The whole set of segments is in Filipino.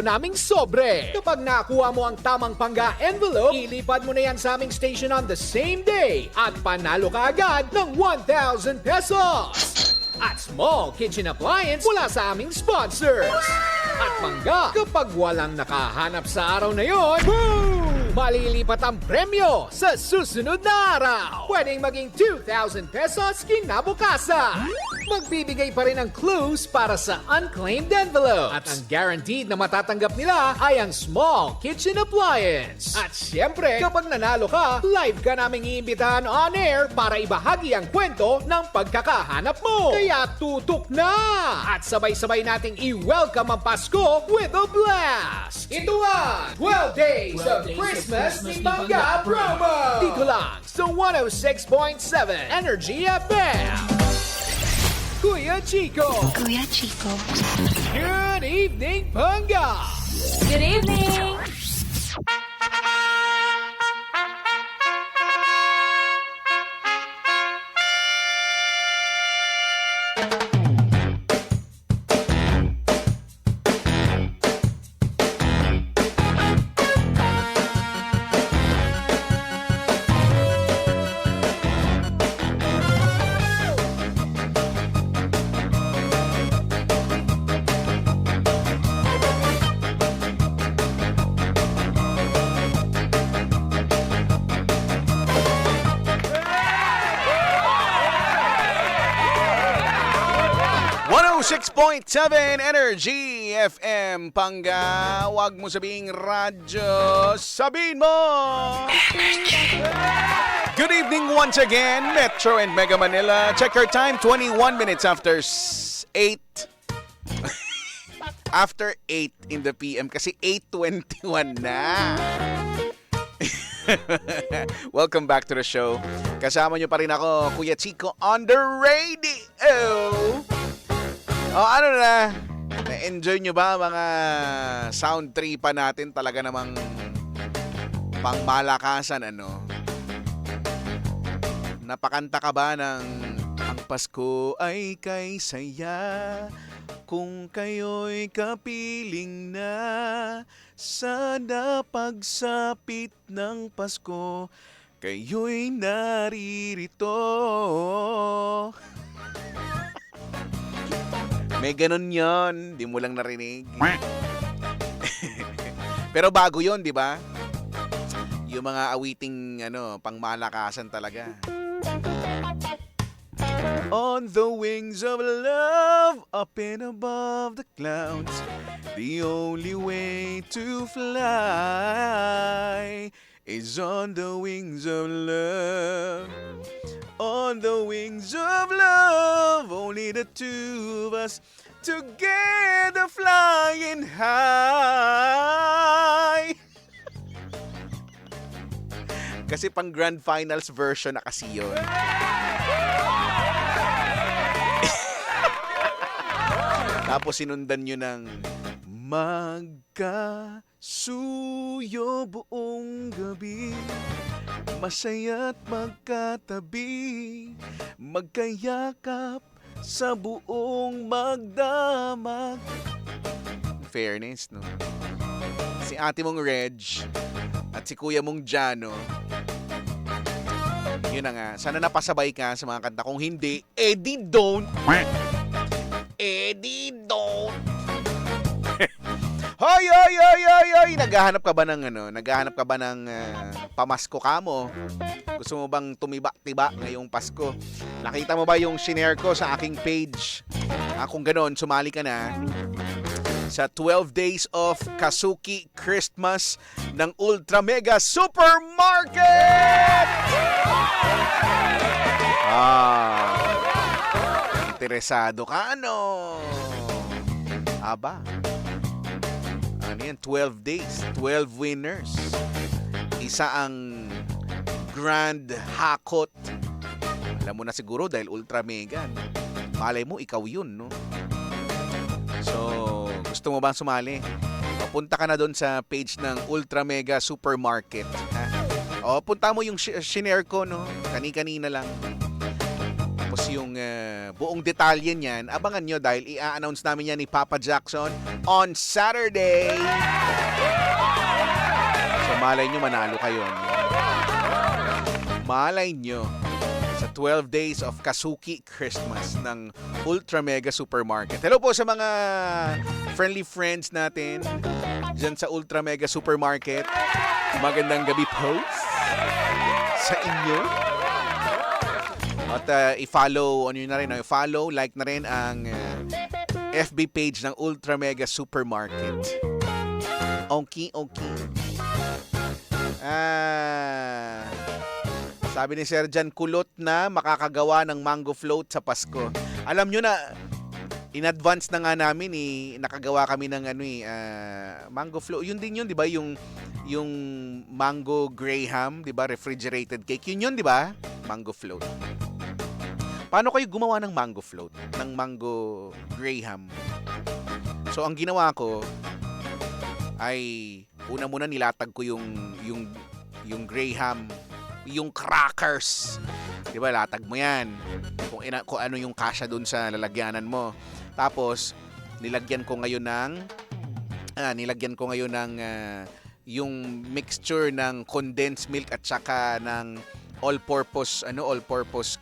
naming sobre. Kapag nakuha mo ang tamang pangga envelope, ilipad mo na yan sa aming station on the same day at panalo ka agad ng 1,000 pesos. At small kitchen appliance mula sa aming sponsors. At pangga, kapag walang nakahanap sa araw na yon, boom! Malilipat ang premyo sa susunod na araw. Pwedeng maging 2,000 pesos kinabukasan. Magbibigay pa rin ng clues para sa unclaimed envelopes. At ang guaranteed na matatanggap nila ay ang small kitchen appliance. At syempre, kapag nanalo ka, live ka naming iimbitahan on air para ibahagi ang kwento ng pagkakahanap mo. Kaya tutok na! At sabay-sabay nating i-welcome ang Pasko with a blast! Ito ang 12 Days of Christmas ni Pangga Promo! Dito lang sa 106.7 Energy FM! Kuya Chico! Kuya Chico. Good evening, Pangga! Good evening! .7 Energy FM Pangga. Huwag mo sabing radyo, sabihin mo! Good evening once again, Metro and Mega Manila. Check your time, 21 minutes after 8. After 8 in the PM kasi 8:21 na. Welcome back to the show. Kasama nyo pa rin ako, Kuya Chico, on the radio. Ano na? Na-enjoy nyo ba mga sound tripa natin? Talaga namang pangmalakasan, ano? Napakanta ka ba ng Ang Pasko ay kay saya kung kayo'y kapiling na sana pagsapit ng Pasko kayo'y naririto. May ganun yon, di mo lang narinig. Pero bago yon, di ba? Yung mga awiting pangmalakasan talaga. On the wings of love, up and above the clouds, the only way to fly is on the wings of love. On the wings of love, only the two of us together flying high. Kasi pang grand finals version na kasi yun. Tapos sinundan nyo ng magkasuyo buong gabi, masaya't magkatabi, magkayakap sa buong magdamag. Fairness, no? Si ate mong Reg at si kuya mong Jano, yun na nga. Sana napasabay ka sa mga kanta. Kung hindi, edi don't. Edi don't. Hoy, hoy, hoy, hoy, hoy! Naghahanap ka ba ng pamasko ka mo? Gusto mo bang tumiba-tiba ngayong Pasko? Nakita mo ba yung shinare ko sa aking page? Kung gano'n, sumali ka na sa 12 Days of Kasuki Christmas ng Ultra Mega Supermarket! Interesado ka, ano? Aba, ano yan? 12 days, 12 winners. Isa ang Grand Hakot. Alam mo na siguro dahil Ultra Mega. Malay mo, ikaw yun, no? So, gusto mo ba sumali? Punta ka na doon sa page ng Ultra Mega Supermarket. Ha? Punta mo yung shinare ko, no? Kani-kanina lang. Tapos yung buong detalye niyan, abangan nyo dahil i-announce namin yan ni Papa Jackson on Saturday. So malay nyo manalo kayo. Malay nyo sa 12 days of Kasuki Christmas ng Ultra Mega Supermarket. Hello po sa mga friendly friends natin dyan sa Ultra Mega Supermarket. Magandang gabi po sa inyo. At i-follow, i-follow, like na rin ang FB page ng Ultra Mega Supermarket. Okay. Sabi ni Sir Jan, kulot na makakagawa ng mango float sa Pasko. Alam nyo na, in advance na nga namin nakagawa kami ng mango float. Yun din yun, di ba? Yung mango graham, di ba? Refrigerated cake. Yun, di ba? Mango float. Paano kayo gumawa ng mango float? Ng mango graham? So, ang ginawa ko ay una muna nilatag ko yung graham, yung crackers. 'Di ba? Latag mo 'yan. Kung ano yung kasya doon sa lalagyanan mo. Tapos nilagyan ko ngayon ng yung mixture ng condensed milk at saka ng all-purpose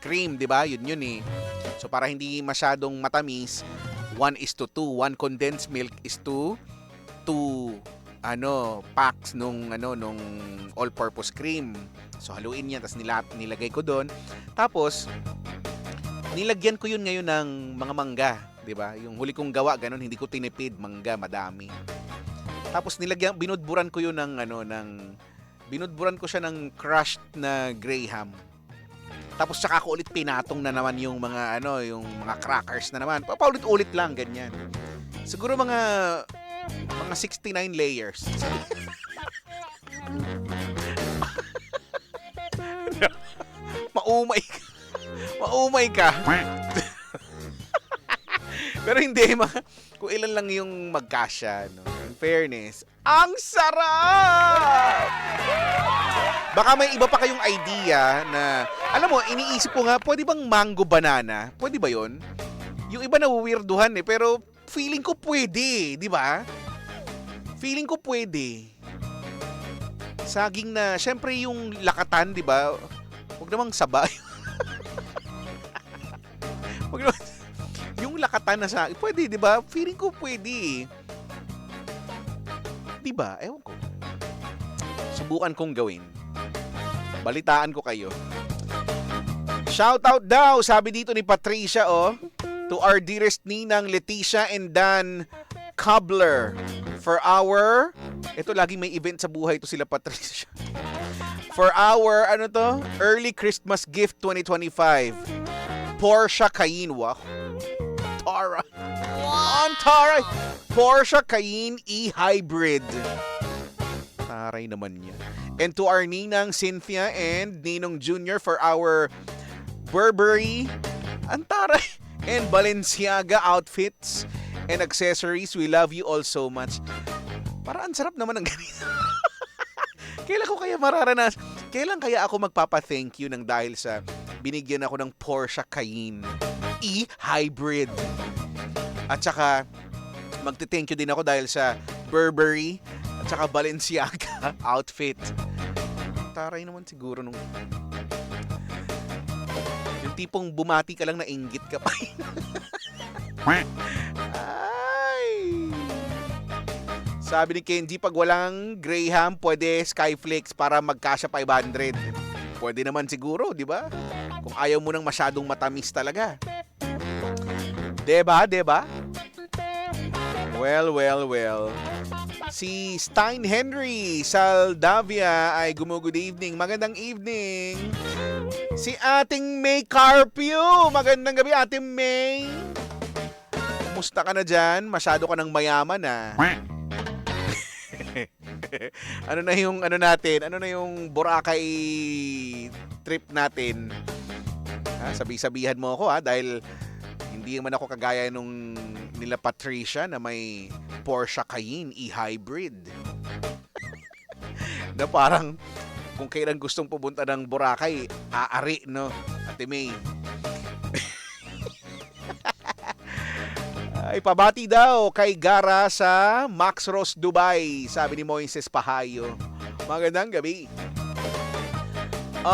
cream, 'di ba? Yun eh. So para hindi masyadong matamis, 1:2. 1 condensed milk is to 2 packs nung all-purpose cream. So haluin niya, tapos nilagay ko doon. Tapos nilagyan ko yun ngayon ng mga mangga, 'di ba? Yung huli kong gawa ganun, hindi ko tinipid, mangga madami. Tapos binudburan ko yun binudburan ko siya ng crushed na graham. Tapos saka ko ulit pinatong na naman yung mga crackers na naman. Paulit-ulit lang ganyan. Siguro mga 69 layers. Maumay ka. Pero hindi, kung ilan lang yung magkasya, no? In fairness, ang sarap! Baka may iba pa kayong idea na, alam mo, iniisip ko nga, pwede bang mango banana? Pwede ba yon? Yung iba na weirduhan pero feeling ko pwede, di ba? Feeling ko pwede. Saging na, syempre yung lakatan, di ba? Huwag namang sabay. Huwag naman, yung lakatan na saging, pwede, di ba? Feeling ko pwede. Di ba? Ewan ko. Subukan kong gawin. Balitaan ko kayo. Shoutout daw, sabi dito ni Patricia, to our dearest ninang Leticia and Dan Cobbler for our, ito lagi may event sa buhay to sila Patricia. For our, early Christmas gift 2025. Porsche Cayenne. Wow. Tara. Wow. Tara. Porsche Cayenne E-Hybrid. Taray naman yan. And to our ninang Cynthia and Ninong Jr. for our Burberry, Antaray, and Balenciaga outfits and accessories. We love you all so much. Parang sarap naman ng ganito. Kailan ko kaya mararanas? Kailan kaya ako magpapa-thank you ng dahil sa binigyan ako ng Porsche Cayenne E-Hybrid. At saka magte-thank you din ako dahil sa Burberry at saka Balenciaga outfit. Taray naman siguro nung yung tipong bumati ka lang na inggit ka pa. Ay. Sabi ni Kenji, pag walang Graham, pwede Skyflakes para magkasya 500. Pwede naman siguro, di ba? Kung ayaw mo nang masyadong matamis talaga. Diba? Well. Si Stein Henry Saldavia ay good evening. Magandang evening. Si Ating May Carpio. Magandang gabi, Ating May. Kumusta ka na dyan? Masyado ka ng mayaman, Ano na yung natin? Ano na yung Boracay trip natin? Sabi-sabihan mo ako dahil hindi naman ako kagaya nung nila Patricia na may Porsche Cayenne E-Hybrid. Na parang kung kailan gustong pumunta ng Boracay, aari, no? Ate May. Ay, pabati daw kay Gara sa Max Ross, Dubai. Sabi ni Moises Pahayo. Magandang gabi.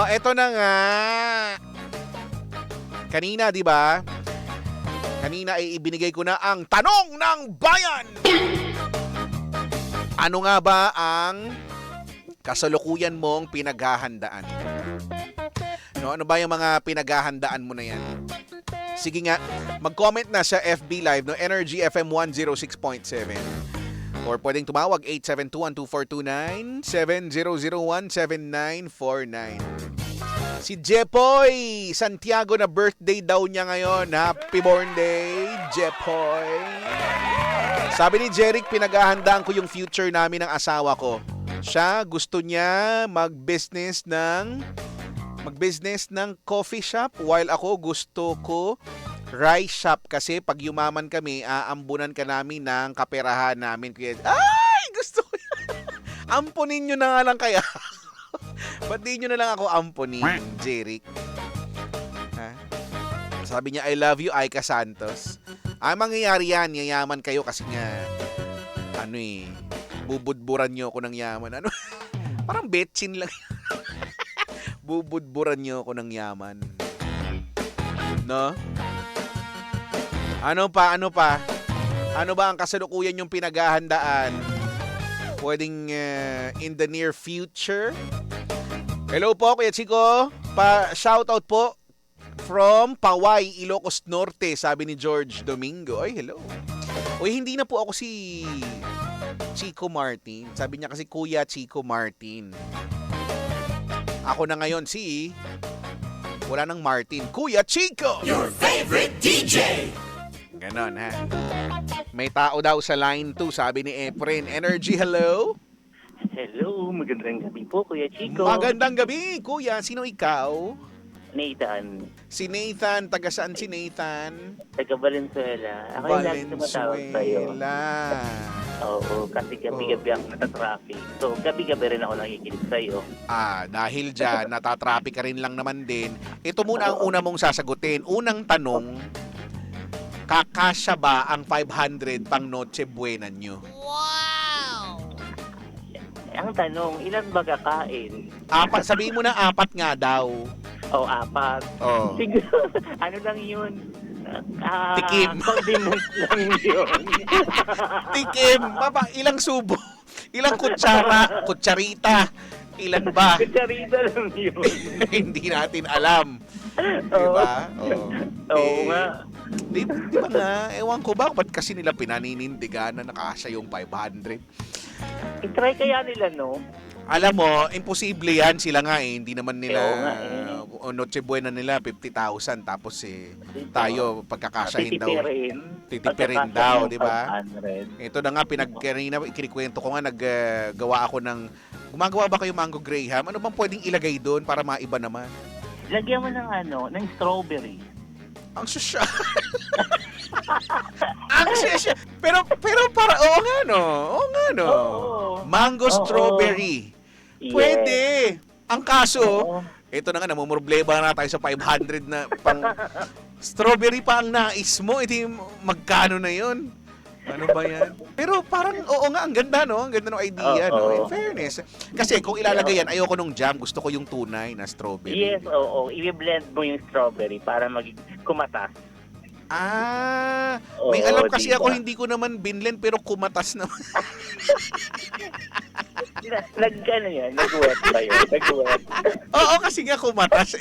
Eto na nga. Kanina, di ba? Kanina ay ibinigay ko na ang tanong ng bayan. Ano nga ba ang kasalukuyan mong pinaghahandaan? No, ano ba yung mga pinaghahandaan mo na yan? Sige nga, mag-comment na sa FB Live, no? Energy FM 106.7. Or pwedeng tumawag 872-1242-9 7001-7949. Si Jepoy Santiago na birthday daw niya ngayon. Happy birthday, Jepoy. Sabi ni Jeric, pinaghahandaan ko yung future namin ng asawa ko. Siya gusto niya mag-business ng coffee shop while ako gusto ko rice shop kasi pag yumaman kami, aambunan ka namin ng kaperahan namin. Kaya, ay! Gusto ko yan. Ampunin nyo na nga lang kaya. Ba't di nyo na lang ako ampunin, Jeric? Ha? Sabi niya, I love you, Aika Santos. Ang mangyayari yan, yayaman kayo kasi nga, bubudburan nyo ako ng yaman. Parang betchin lang. Bubudburan nyo ako ng yaman. No? Ano pa? Ano ba ang kasalukuyan yung pinaghahandaan? Pwedeng in the near future? Hello po, Kuya Chico. Pa-shoutout po from Paway, Ilocos Norte, sabi ni George Domingo. Ay, hello. Uy, hindi na po ako si Chico Martin. Sabi niya kasi Kuya Chico Martin. Ako na ngayon wala nang Martin. Kuya Chico! Your favorite DJ! Ganon, ha? May tao daw sa line 2, sabi ni Efren. Energy, hello? Hello, magandang gabi po, Kuya Chico. Magandang gabi, Kuya. Sino ikaw? Nathan, Si Nathan. Taga saan si Nathan? taga Valenzuela. Ako yung lagi tumatawag sa'yo. Oo, kasi gabi-gabi ako natatraffic. So, gabi-gabi rin ako nakikinig sa'yo. Dahil dyan, natatraffic ka rin lang naman din. Ito muna ang una mong sasagutin. Unang tanong, kakasya ba ang 500 pang Noche Buena nyo? Ang tanong, ilan ba kakain? Sabihin mo na 4 nga daw. O, 4. Oh. Siguro, ano lang yun? Tikim. Condiment lang yun. Tikim. Ilang subo? Ilang kutsarita? Ilan ba? Kutsarita lang yun. Hindi natin alam. Diba? Oo nga. Di ba nga? Ewan ko ba? Ba't kasi nila pinaninindigan na nakasya yung 500? I-try kaya nila, no? Alam mo, imposible yan. Sila nga Hindi naman nila, Oo nga Noche Buena nila, 50,000. Tapos tayo, pagkakasyahin daw. Titipirin daw, di ba? Ito na nga, kinikwento ko nga, naggawa ako ng, gumagawa ba kayo mango graham? Ano bang pwedeng ilagay doon para maiba naman? Lagyan mo ng strawberry. Ang susya. Ang susya. Pero para, oo nga no. Oo. Mango strawberry. Yes. Pwede. Ang kaso, Oo. ito na nga, namumroblema na tayo sa 500 na pang strawberry pa ang nais mo. Ito magkano na yun? Ano ba yan? Pero parang, oo nga, ang ganda, no? Ang ganda ng idea, no? In fairness. Kasi kung ilalagay yan, ayoko nung jam. Gusto ko yung tunay na strawberry. Yes, oo. I-blend mo yung strawberry para maging kumatas. May Oo, alam kasi diba? ako, hindi ko naman binlend, pero kumatas naman. Nag-wet ba yun? Nag-wet. Oo, kasi nga kumatas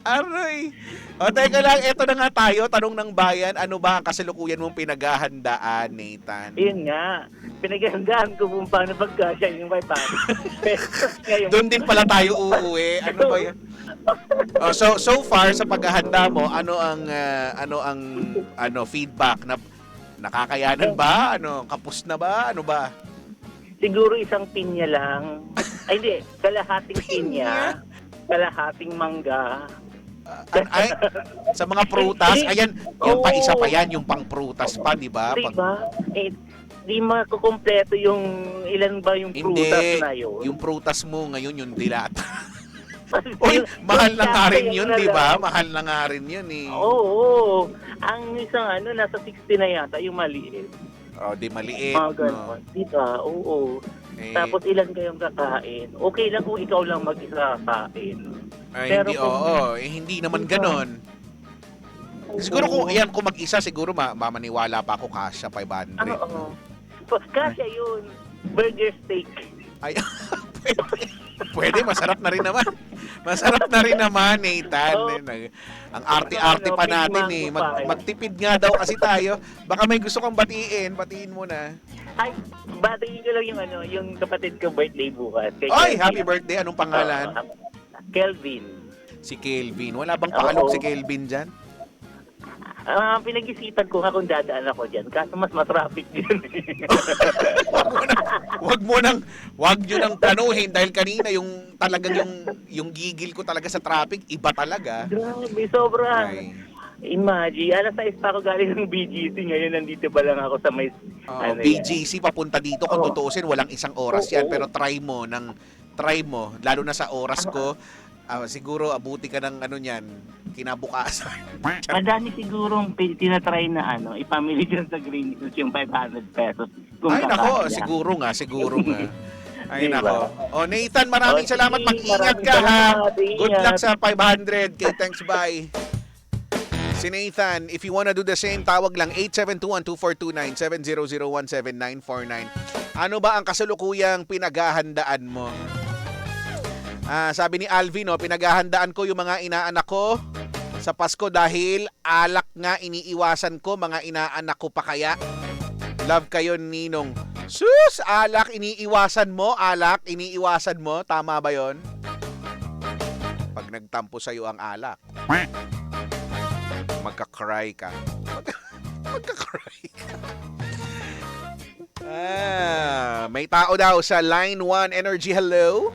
Aray. Teka lang, eto na nga tayo. Tanong ng bayan, ano ba ang kasalukuyan mong pinaghahandaan, Nathan? Yun nga. Pinagandaan ko kung paano pagkasya yung 500. Doon din pala tayo uuwi. Ano ba yan? So far sa paghahanda mo, ano ang feedback na nakakayanan ba? Kapos na ba? Ano ba? Siguro isang pinya lang. Ay, hindi. Kalahating pinya. Kalahating mangga. Sa mga prutas, ayan, yung pa isa pa yan, yung pang prutas pa, di ba? Diba? Di makukumpleto yung ilan ba yung prutas na yun. Yung prutas mo ngayon, yung dilata. Uy, mahal na nga rin yun, di ba? Mahal na nga rin yun eh. Oo. Ang isang nasa 60 na yata, yung maliit. Oh, di maliit. Mga ganon. Dito, oo. Eh, Tapos ilan kayong kakain? Okay lang kung ikaw lang mag-isa kakain. hindi, hindi naman ganon. Siguro kung mag-isa, siguro mamaniwala pa ako kasya 500. Oo. Kasya yun. Burger steak. Ay, pwede, masarap na rin naman. Masarap na rin naman, Nathan. Oh. Ang arte-arte pa natin eh. Magtipid nga daw kasi tayo. Baka may gusto kang batiin mo na. Ay, batiin ko lang yung kapatid ko birthday bukas. Ay, happy birthday. Anong pangalan? Kelvin. Si Kelvin. Wala bang pakalog Oo. si Kelvin dyan? Pinag-isipan ko nga kung dadaan ako dyan. Kaso mas matraffic dyan. Wag nyo nang tanuhin dahil kanina yung talagang yung gigil ko talaga sa traffic, iba talaga. Grabe, sobra. Ay. Imagine, alas 6 pa ako galing ng BGC. Ngayon nandito pa lang ako sa may... BGC papunta dito kung tutuusin, walang isang oras yan. Oo. Pero try mo, lalo na sa oras ko, siguro abuti ka ng niyan, kinabukasan. Madami sigurong tinatry na ipamili dyan sa Green Hills yung 500 pesos. Kung Ay nako, kakaya. siguro nga. Ay Diba? nako. O Nathan, maraming Okay, salamat. Mag-ingat ka ha. Good luck sa 500. Okay, thanks, bye. Si Nathan, if you wanna do the same, tawag lang 872-1242-9 700-17949. Ano ba ang kasalukuyang pinaghahandaan mo? Sabi ni Alvin, pinaghahandaan ko yung mga inaanak ko sa Pasko dahil alak nga iniiwasan ko, mga inaanak ko pa kaya. Love kayo, Ninong. Sus! Alak iniiwasan mo? Tama ba yon? Pag nagtampo sa'yo ang alak, magka-cry ka. Magka-cry ka. May tao daw sa Line 1 Energy. Hello?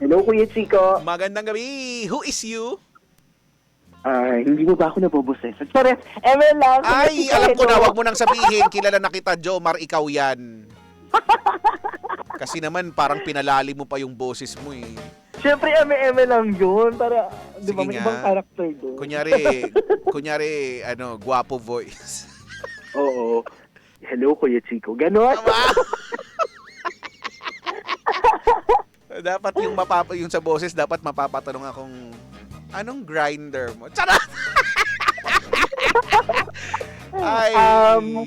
Hello, Kuya Chico. Magandang gabi. Who is you? Hindi mo ba ako naboboses? Sorry, ML lang. Ay, alam ko na, wag mo nang sabihin. Kilala na kita, Jomar, ikaw yan. Kasi naman, parang pinalali mo pa yung boses mo eh. Siyempre, ML lang yun. Para, di ba, Sige may nga. ibang character doon. Kunyari, guwapo voice. Oo. Hello, Kuya Chico. Ganon. Dapat yung sa boses, dapat mapapatanong akong, anong grinder mo? Charot! Ay,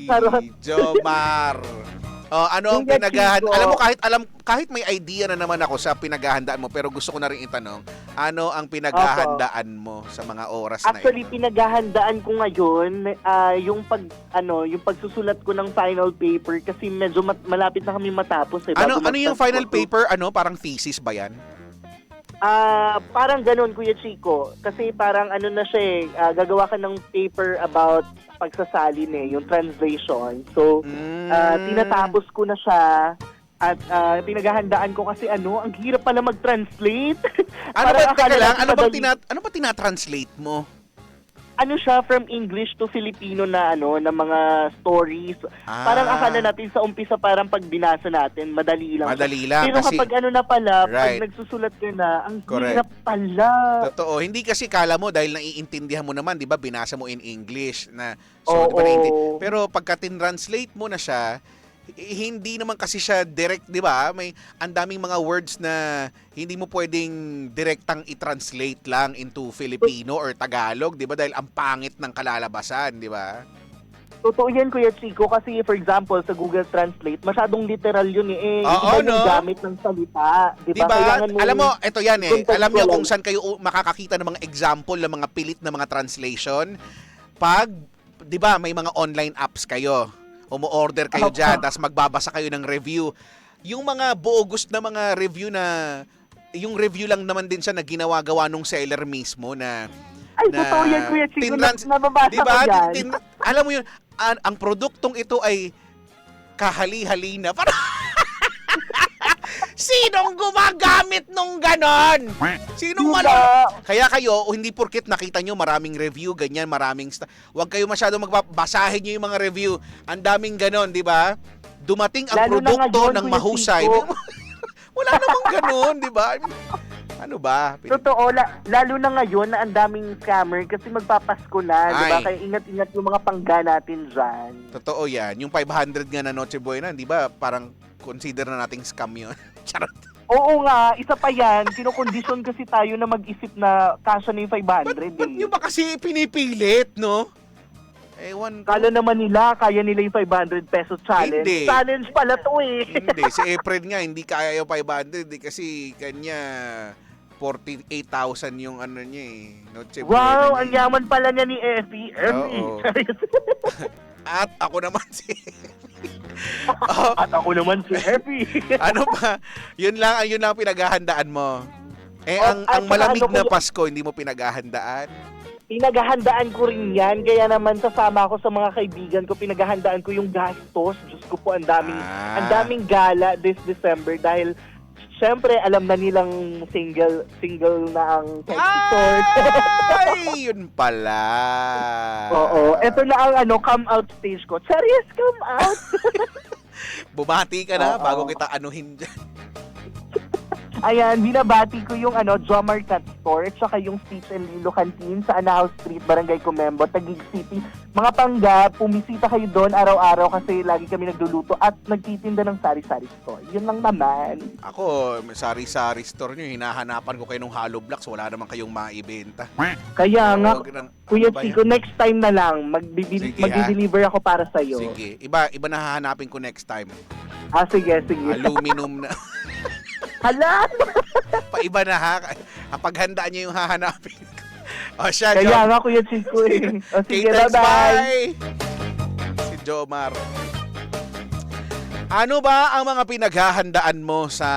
Charot. Jomar. Ano ang Kuya pinaghahandaan? Chico. Alam mo, kahit may idea na naman ako sa pinaghahandaan mo, pero gusto ko na rin itanong, ano ang pinaghahandaan mo sa mga oras na Actually, ito? pinaghahandaan ko ngayon yung pagsusulat ko ng final paper kasi medyo malapit na kami matapos. Ano bago yung mag-start final ko. paper? Parang thesis ba yan? Parang ganun, Kuya Chico. Kasi parang na siya gagawa ka ng paper about pagsasalin yung translation. So, tinatapos ko na siya at pinaghahandaan ko kasi ang hirap pala mag-translate. Ano ba tinatranslate mo? Siya from English to Filipino na na mga stories. Parang akala natin sa umpisa parang pag binasa natin, madali lang. Pero kasi, kapag na pala, right. pag nagsusulat ka na, ang Correct. hirap pala. Totoo. Hindi kasi kala mo dahil naiintindihan mo naman, 'di ba? Binasa mo in English na Oo. di ba pero pagka tin-translate mo na siya, hindi naman kasi siya direct, 'di ba? May ang daming mga words na hindi mo pwedeng direktang i-translate lang into Filipino or Tagalog, 'di ba? Dahil ang pangit ng kalalabasan, 'di ba? Totoo yan, Kuya Chico, kasi for example, sa Google Translate, masyadong literal yun Oo, iba yung gamit ng salita. Di ba? Alam mo, ito yan Alam niyo kung saan kayo makakakita ng mga example ng mga pilit na mga translation? Pag, di ba, may mga online apps kayo. Umu-order kayo dyan, tapos magbabasa kayo ng review. Yung mga bogus na mga review yung review lang naman din siya na ginawa-gawa nung seller mismo na Ay, totoo yan, Kuya Chico, nababasa diba? ko yan. Alam mo yun, ang produktong ito ay kahali-hali na. Sinong gumagamit nung ganon? Sinong Kaya kayo, hindi porket nakita nyo maraming review, ganyan, huwag kayo masyado magbasahin nyo yung mga review. Ang daming ganon, di ba? Dumating ang Lalo na produkto ngayon, ng Kuya mahusay. Chico. Wala namang ganon, di ba? Ano ba? Totoo, lalo na ngayon na ang daming scammer kasi magpapasko na, di ba? Ay. Kaya ingat-ingat yung mga pangga natin dyan. Totoo yan. Yung 500 nga na Noche Buena, di ba? Parang consider na nating scam yun. Charot. Oo nga, isa pa yan. Kinokondisyon kasi tayo na mag-isip na kasya na yung 500. Ba't nyo ba kasi pinipilit, no? Ewan ko. Kala naman nila, kaya nila yung 500 peso challenge. Hindi. Challenge pala to eh. Hindi, si Efren nga, hindi kaya yung 500 kasi kanya 48,000 yung ano niya eh. Noche Buena Wow, niya ang eh. yaman pala niya ni Effie. Oo. At ako naman si Oh, At ako naman si Effie. ano pa? Yun lang pinaghahandaan mo. Eh, Oh, ang at malamig saka ano na ko- Pasko, hindi mo pinaghahandaan? Pinaghahandaan ko rin yan. Kaya naman sasama ako sa mga kaibigan ko. Pinaghahandaan ko yung gastos. Diyos ko po, ang daming gala this December dahil syempre alam na nilang single na ang Sexy Ay, yun pala. Oo. Ito na ang come out stage ko. Serious come out. Bumati ka na Oo. bago kita anuhin dyan. Ayan, binabati ko yung Jomar Cat Store at saka yung Stitch and Lilo Canteen sa Anahaw Street, Barangay Comembo, Taguig City. Mga pangga, pumisita kayo doon araw-araw kasi lagi kami nagluluto at nagtitinda ng sari-sari store. Yun lang naman. Ako, sari-sari store nyo, hinahanapan ko kayo ng hollow blocks, wala naman kayong maibenta. Kaya nga, Huwag nang- Kuya ano ba Chico, yan? next time na lang, Sige, magdi-deliver ako para sa'yo. Sige, iba na hahanapin ko next time. Sige. Aluminum na. Hala! Paiba na ha. Paghandaan niyo yung hahanapin ko. O siya, Kaya Jom. nga, Kuya Chico eh. Sige, K-Tex, bye-bye! Si Jomar. Ano ba ang mga pinaghahandaan mo sa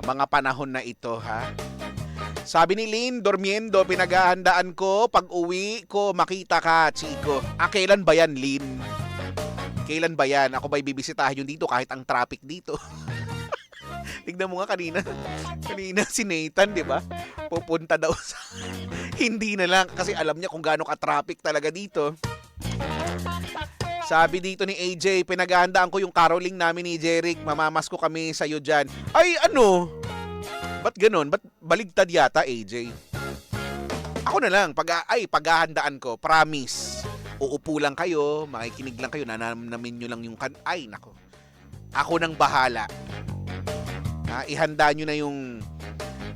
mga panahon na ito, ha? Sabi ni Lynn, dormiendo, pinaghahandaan ko, pag uwi ko, makita ka, Chico. Kailan ba yan, Lynn? Kailan ba yan? Ako ba'y bibisitahin yun dito kahit ang traffic dito? Tignan mo nga kanina si Nathan, di ba? Pupunta daw sa... Hindi na lang kasi alam niya kung gaano ka-traffic talaga dito. Sabi dito ni AJ, pinaghahandaan ko yung caroling namin ni Jeric. Mamamasko kami sa'yo dyan. Ay, ano? Ba't ganun? Ba't baligtad yata, AJ? Ako na lang, paghahandaan ko, promise. Uupo lang kayo, makikinig lang kayo, nananamin nyo lang yung ay, nako. Ako nang bahala. Ihanda nyo na yung,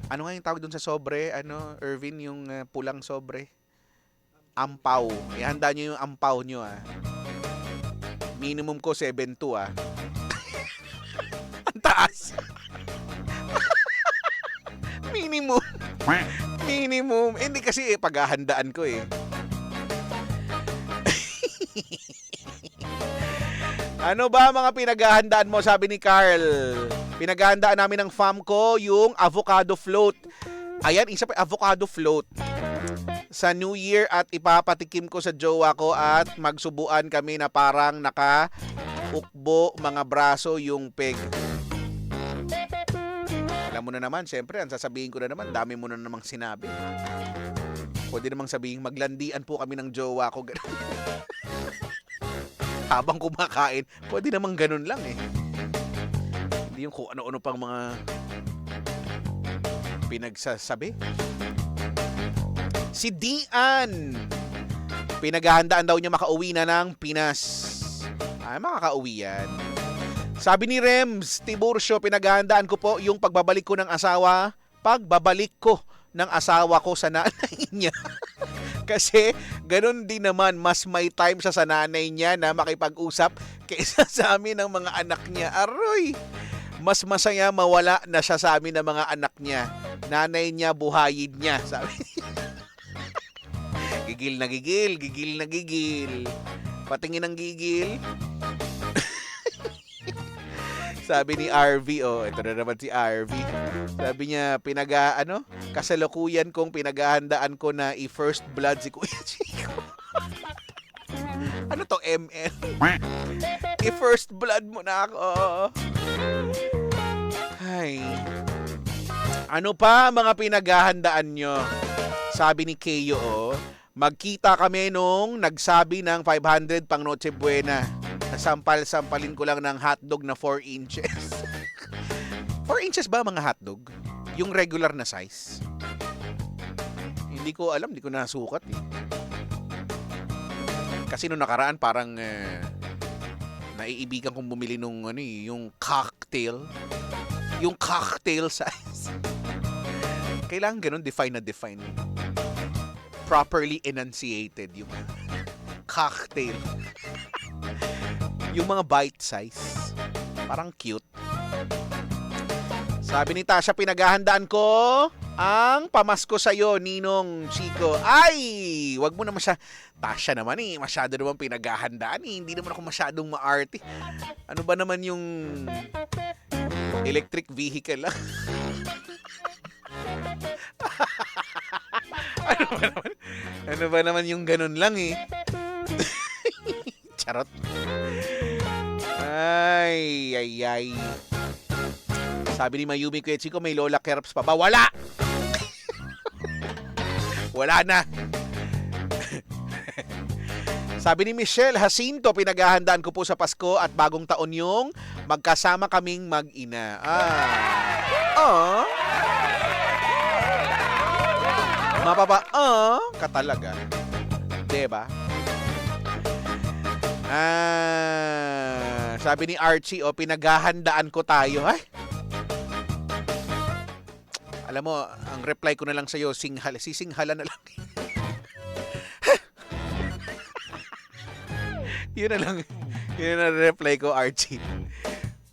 ano nga yung tawag doon sa sobre, Irvin, yung pulang sobre? Ampaw. Ihanda nyo yung ampaw nyo, Minimum ko 7.2, Ang taas. Minimum. Hindi kasi paghahandaan ko eh. Ano ba mga pinaghahandaan mo, sabi ni Carl? Pinaghahandaan namin ng fam ko yung avocado float. Ayan, isa pa avocado float. Sa New Year at ipapatikim ko sa jowa ko at magsubuan kami na parang naka-ukbo mga braso yung peg. Alam mo na naman, syempre, ang sasabihin ko na naman, dami mo na namang sinabi. Pwede namang sabihin, maglandian po kami ng jowa ko. Habang kumakain, pwede namang ganun lang eh. Hindi yung kung ano-ano pang mga pinagsasabi. Si Dian, pinaghahandaan daw niya makauwi na ng Pinas. Makakauwi yan. Sabi ni Rems Tiburcio, pinaghahandaan ko po yung pagbabalik ko ng asawa ko sa nanay niya. Kasi ganun din naman, mas may time siya sa nanay niya na makipag-usap kaysa sa amin ng mga anak niya. Aroy! Mas masaya mawala na siya sa amin ng mga anak niya. Nanay niya, buhayin niya. Sabi niya. Gigil na gigil. Patingin ng gigil. Sabi ni RV, ito na naman si RV. Sabi niya, kasalukuyan kong pinaghahandaan ko na i-first blood si Kuya Chico. Ano to, ML? I-first blood mo na ako. Ay. Ano pa mga pinaghahandaan nyo? Sabi ni Keyo, magkita kami nung nagsabi ng 500 pang Noche Buena. Nasampal-sampalin ko lang ng hotdog na 4 inches. 4 inches ba mga hotdog? Yung regular na size. Hindi ko alam, hindi ko nasukat eh. Kasi nung nakaraan parang naiibigan kong bumili nung yung cocktail. Yung cocktail size. Kailangan ganun, define na define. Properly enunciated yung cocktail. Yung mga bite size. Parang cute. Sabi ni Tasha, pinaghahandaan ko ang pamasko sa'yo, Ninong Chico. Ay! Wag mo naman siya. Tasha naman masyado naman pinaghahandaan Hindi naman ako masyadong maarte. Ano ba naman yung electric vehicle lang? Ano ba naman yung ganun lang Charot. Ay. Sabi ni Mayumi Kuya Chico, may Lola Kerps pa ba? Wala! Wala na. Sabi ni Michelle Jacinto, pinaghahandaan ko po sa Pasko at bagong taon yung magkasama kaming mag-ina. Mapapa, ka talaga. Diba? Sabi ni Archie, pinaghahandaan ko tayo. Ay! Alam mo, ang reply ko na lang sa'yo, sisinghala na lang. Yun na lang. Yun na reply ko, Archie.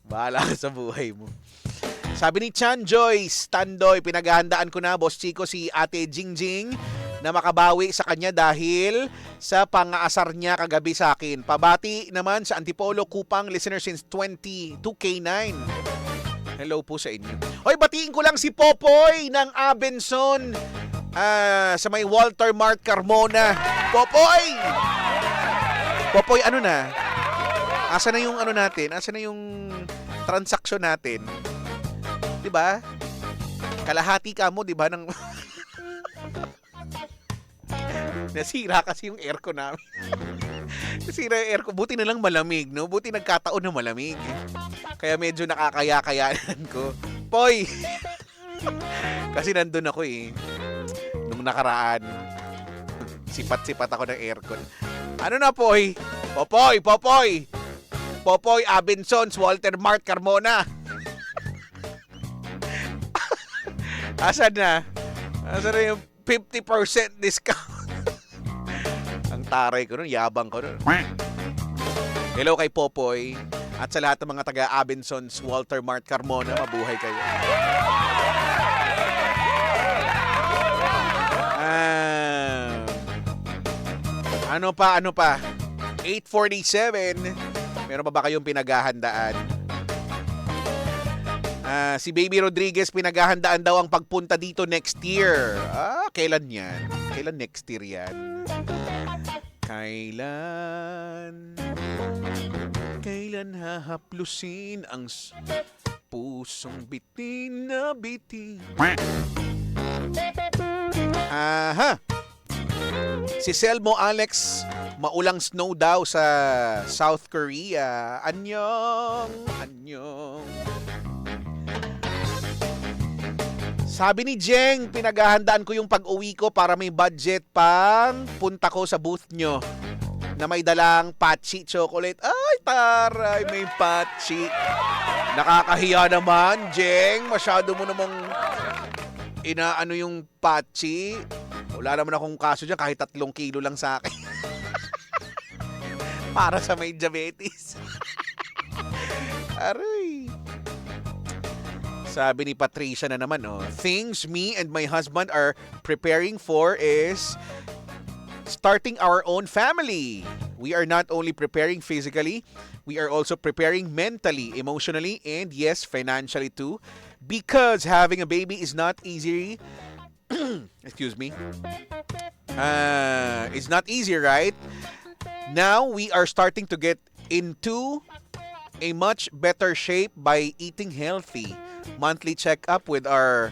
Bahala ka sa buhay mo. Sabi ni Chan Joyce Tandoy, pinaghahandaan ko na, Boss Chico, si Ate Jingjing na makabawi sa kanya dahil sa pangaasar niya kagabi sa akin. Pabati naman sa Antipolo Kupang listener since 22K9. Hello po sa inyo. Hoy, batiin ko lang si Popoy ng Abenson sa may Walter Mart Carmona. Popoy! Popoy, ano na? Asa na yung natin? Asa na yung transaksyon natin? 'Di ba? Kalahati ka mo, 'di ba, ng nasira kasi yung aircon namin. Nasira yung aircon. Buti na lang malamig, no? Buti nagkataon na malamig. Kaya medyo nakakaya-kayanan ko. Poy! Kasi nandun ako nung nakaraan. Sipat-sipat ako ng aircon. Ano na, Poy? Popoy! Popoy, Abenson, Walter Mart Carmona. Asan na? Asan na yung 50% discount? Ang taray ko nun, yabang ko nun. Hello kay Popoy at sa lahat ng mga taga Abenson's Walter Mart Carmona, mabuhay kayo. Ano pa? 8:47. Meron pa ba kayong pinaghahandaan? Si Baby Rodriguez, pinaghahandaan daw ang pagpunta dito next year. Kailan yan? Kailan next year yan? Kailan hahaplusin ang pusong bitin na bitin? Si Selmo Alex, maulang snow daw sa South Korea. Annyeong. Sabi ni Jeng, pinaghahandaan ko yung pag-uwi ko para may budget pang punta ko sa booth nyo na may dalang patchy chocolate. Ay, taray, may patchy. Nakakahiya naman, Jeng. Masyado mo namang inaano yung patchy. Wala naman akong kaso dyan, kahit 3 kilo lang sa akin. Para sa may diabetes. Aray. Sabi ni Patricia na naman, things me and my husband are preparing for is starting our own family. We are not only preparing physically, we are also preparing mentally, emotionally, and yes, financially too. Because having a baby is not easy. Excuse me. It's not easy, right? Now, we are starting to get into a much better shape by eating healthy. Monthly checkup with our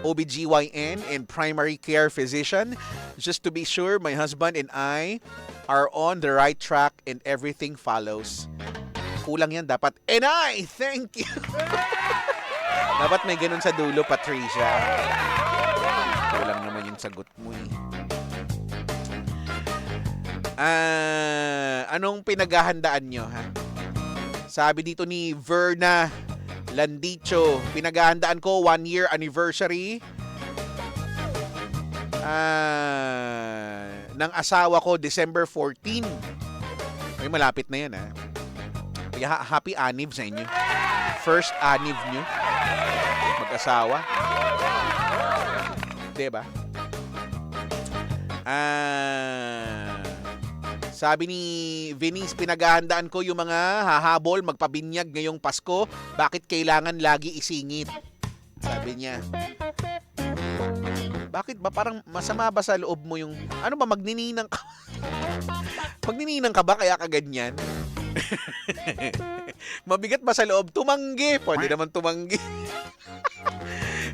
OBGYN and primary care physician just to be sure my husband and I are on the right track and everything follows. Kulang yan. Dapat, and I thank you. Dapat may ganun sa dulo, Patricia. Kulang naman yung sagot mo eh. Anong pinaghahandaan nyo, ha? Sabi dito ni Verna Landicho, pinaghahandaan ko 1-year anniversary ng asawa ko, December 14. Ay, malapit na yan, ha? Kaya happy anniv sa inyo. First anniv nyo. Mag-asawa. Diba? Sabi ni Venice, pinaghahandaan ko yung mga hahabol, magpabinyag ngayong Pasko. Bakit kailangan lagi isingit? Sabi niya. Bakit ba? Parang masama ba sa loob mo yung... Ano ba, magnininang ka? Magnininang ka ba kaya kaganyan? Mabigat ba sa loob? Tumanggi. Pwede naman tumanggi.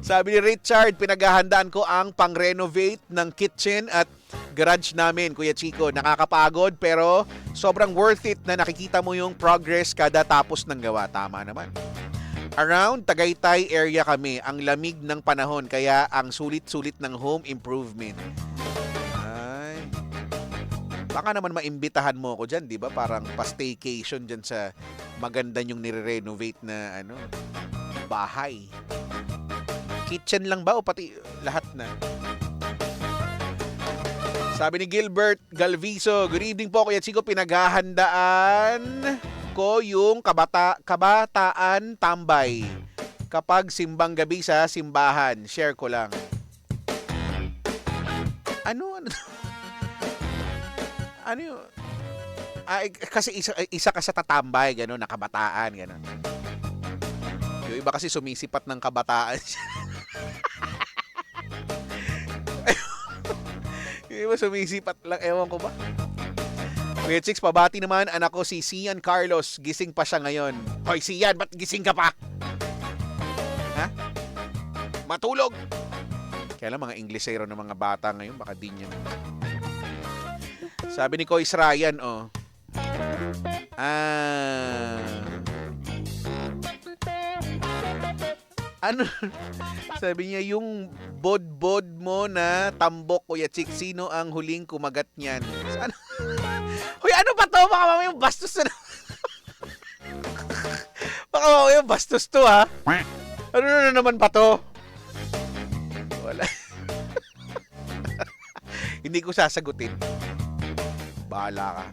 Sabi ni Richard, pinaghahandaan ko ang pang-renovate ng kitchen at garage namin, Kuya Chico. Nakakapagod pero sobrang worth it na nakikita mo yung progress kada tapos ng gawa. Tama naman. Around Tagaytay area kami, ang lamig ng panahon kaya ang sulit-sulit ng home improvement. Ay. Baka naman maimbitahan mo ako dyan, di ba? Parang pa-staycation dyan sa maganda yung nire-renovate na bahay. Kitchen lang ba o pati lahat na? Sabi ni Gilbert Galviso, good evening po Kuya Chico, pinaghahandaan ko yung kabataan tambay kapag simbang gabi sa simbahan. Share ko lang. Ano? Ano yun? Kasi isa ka sa tatambay, gano'n, na kabataan, gano'n. Yung iba kasi sumisipat ng kabataan. Yung iba sumisipat lang, ewan ko ba? Kuya Chicks, pabati naman anak ko si Sian Carlos. Gising pa siya ngayon. Hoy Sian, ba't gising ka pa? Ha? Matulog! Kaya lang mga Inglesero ng mga bata ngayon, baka di niya. Sabi ni Kois Ryan, ano? Sabi niya, yung bod-bod mo na tambok, Kuya Chick, sino ang huling kumagat niyan? Ano? Hoy, ano ba to? Baka mamaya yung bastos na. Baka mamaya yung bastos to, ha? Ano na naman ba to? Wala. Hindi ko sasagutin. Bahala ka.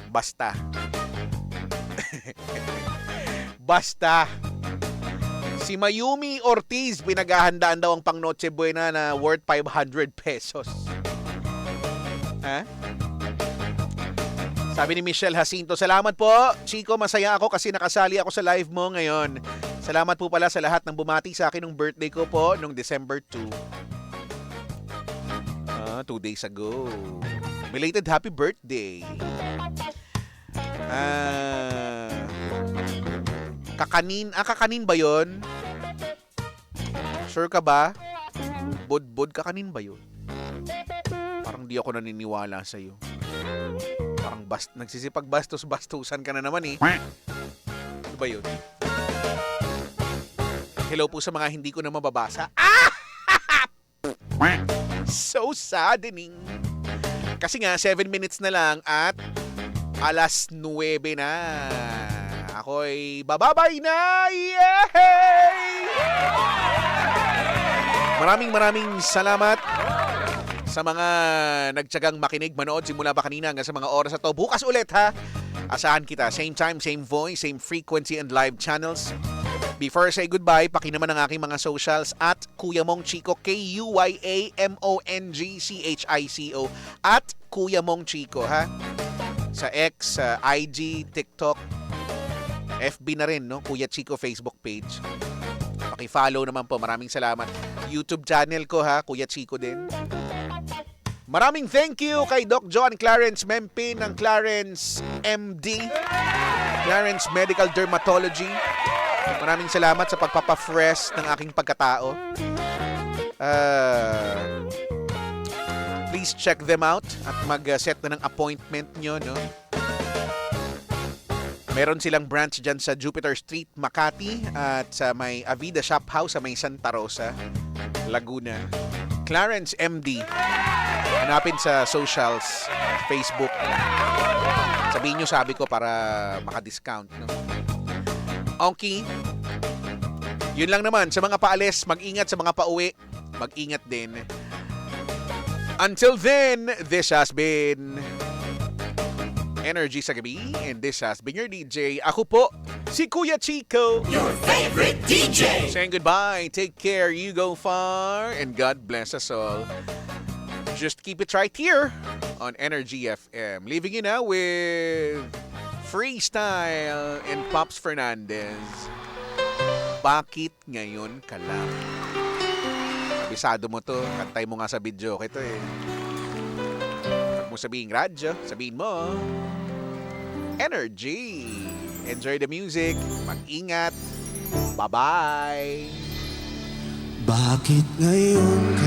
Basta. Basta. Si Mayumi Ortiz, pinaghahandaan daw ang pang Noche Buena na worth 500 pesos. Ha? Sabi ni Michelle Jacinto, salamat po, Chico, masaya ako kasi nakasali ako sa live mo ngayon. Salamat po pala sa lahat ng bumati sa akin nung birthday ko po nung December 2. 2 days ago. Belated happy birthday. Kakanin ba yon? Sure ka ba? Bod kakanin ba yun? Parang di ako naniniwala sa'yo. Parang nagsisipag-bastos-bastusan ka na naman eh. Ano ba yun? Hello po sa mga hindi ko na mababasa. So saddening. Kasi nga, 7 minutes na lang at alas 9 na. Ako'y bababay na! Yay! Maraming salamat sa mga nagtiyagang makinig, manood simula ba kanina hanggang sa mga oras na to. Bukas ulit, ha? Asahan kita. Same time, same voice, same frequency and live channels. Before I say goodbye, pakinaman ang aking mga socials at Kuya Mong Chico, KUYAMONGCHICO at Kuya Mong Chico, ha? Sa X, IG, TikTok, FB na rin, no? Kuya Chico Facebook page. Paki-follow naman po. Maraming salamat. YouTube channel ko, ha? Kuya Chico din. Maraming thank you kay Doc John Clarence Mempin ng Clarence MD, Clarence Medical Dermatology. Maraming salamat sa pagpapa-fresh ng aking pagkatao. Please check them out at mag-set na ng appointment nyo, no? Meron silang branch dyan sa Jupiter Street, Makati at sa may Avida Shop House sa may Santa Rosa, Laguna. Clarence MD. Hanapin sa socials, Facebook. Sabihin nyo sabi ko para maka-discount. No? Okay. Yun lang naman. Sa mga paalis, mag-ingat. Sa mga pauwi, mag-ingat din. Until then, this has been Energy sa Gabi, and this has been your DJ. Ako po, si Kuya Chico. Your favorite DJ. Saying goodbye, take care, you go far, and God bless us all. Just keep it right here on Energy FM. Leaving you now with Freestyle and Pops Fernandez. Bakit ngayon ka lang? Kabisado mo to, kantay mo nga sa video kito eh. Pag mo sabihin radyo, sabihin mo Energy. Enjoy the music. Mag-ingat. Bye-bye. Bakit ngayon